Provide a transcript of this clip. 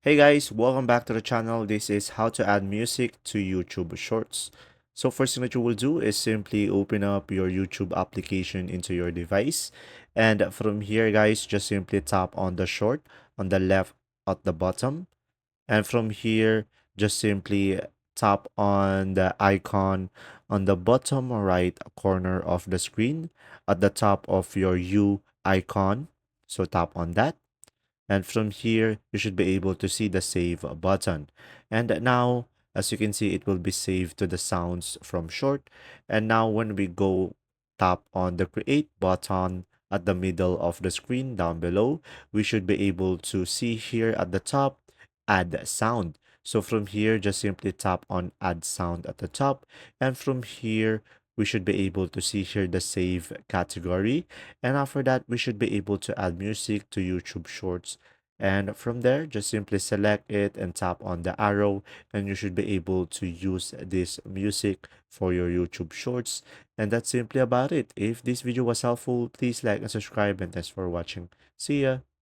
Hey guys, welcome back to the channel. This is how to add music to YouTube Shorts. So first thing that you will do is simply open up your YouTube application into your device. And from here guys, just simply tap on the short on the left at the bottom. And from here, just simply tap on the icon on the bottom right corner of the screen at the top of your U icon. So tap on that. And from here, you should be able to see the save button. And now, as you can see, it will be saved to the sounds from short. And now when we go tap on the create button at the middle of the screen down below, we should be able to see here at the top, add sound. So from here, just simply tap on add sound at the top. And from here, we should be able to see here the save category. And after that, we should be able to add music to YouTube Shorts. And from there, just simply select it and tap on the arrow, and you should be able to use this music for your YouTube Shorts. And that's simply about it. If this video was helpful, please like and subscribe, and thanks for watching. See ya!